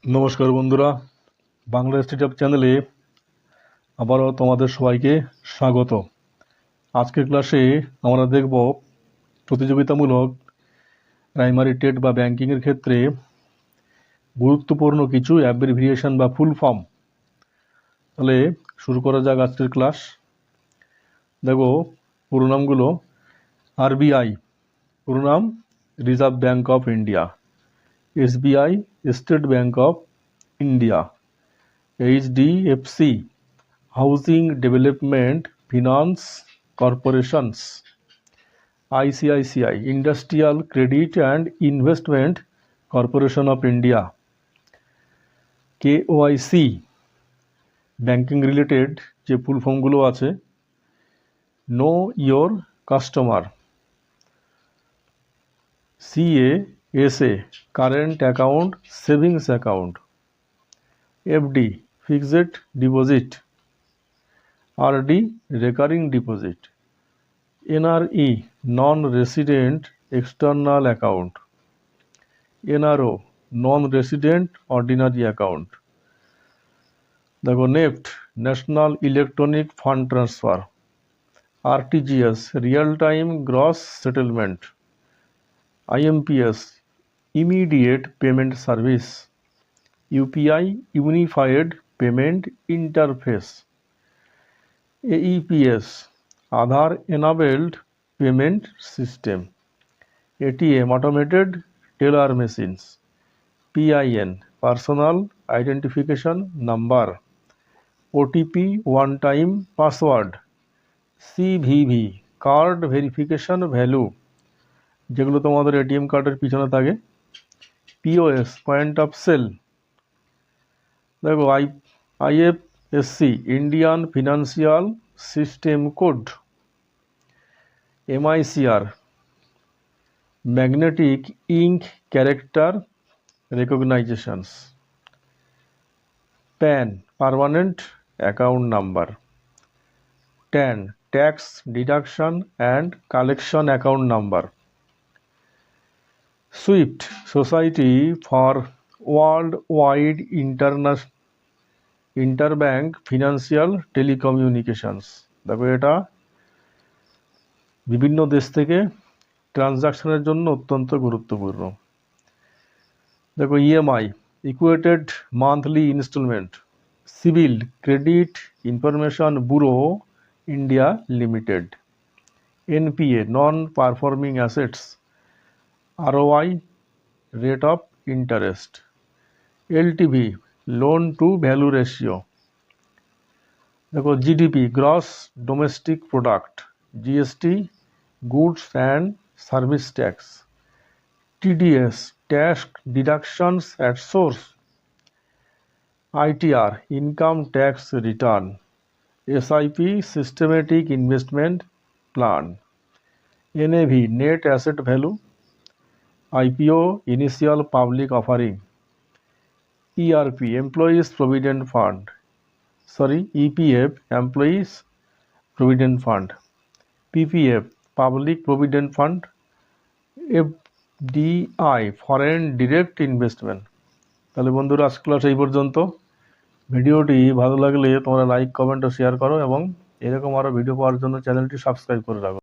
নমস্কার বন্ধুরা, বাংলা স্টার্টআপ চ্যানেলে আবারও তোমাদের সবাইকে স্বাগত। আজকের ক্লাসে আমরা দেখব প্রতিযোগিতামূলক প্রাইমারি টেট বা ব্যাংকিংয়ের ক্ষেত্রে গুরুত্বপূর্ণ কিছু অ্যাব্রিভিয়েশন বা ফুল ফর্ম। তাহলে শুরু করা যাক আজকের ক্লাস। দেখো পুরো নামগুলো। আরবিআই পুরো নাম Reserve Bank of India, SBI State Bank of India, HDFC Housing Development Finance corporations, ICICI Industrial Credit and Investment Corporation of India, KYC banking related যে ফুল ফর্মগুলো আছে, know your customer, CASA current account savings account, FD fixed deposit, RD recurring deposit, NRE non resident external account, NRO non resident ordinary account. দেখো NEFT national electronic fund transfer, RTGS real time gross settlement, IMPS immediate payment service, UPI unified payment interface, AEPS Aadhaar enabled payment system, ATM automated teller machines, PIN personal identification number, OTP one time password, CVV card verification value, যেগুলো তোমাদের ATM কার্ডের পিছনে থাকে, POS point of sale. দেখো IFSC Indian financial system code, MICR magnetic ink character recognitions, PAN permanent account number, TAN tax deduction and collection account number, SWIFT society for world wide interbank financial telecommunications. দেখো এটা বিভিন্ন দেশ থেকে ট্রানজাকশনের জন্য অত্যন্ত গুরুত্বপূর্ণ। দেখো EMI equated monthly instalment, CIBIL credit information bureau India limited, NPA non performing assets, ROI rate of interest, LTV loan to value ratio. দেখো GDP gross domestic product, GST goods and service tax, TDS tax deductions at source, ITR income tax return, SIP systematic investment plan, NAV net asset value, IPO initial public offering, ERP employees provident fund, EPF employees provident fund, PPF public provident fund, FDI foreign direct investment. তাহলে বন্ধুরা আজকে class এই পর্যন্ত। ভিডিওটি ভালো লাগলে তোমরা like comment ও share করো এবং এরকম আরও ভিডিও পাওয়ার জন্য চ্যানেলটি সাবস্ক্রাইব করে রাখো।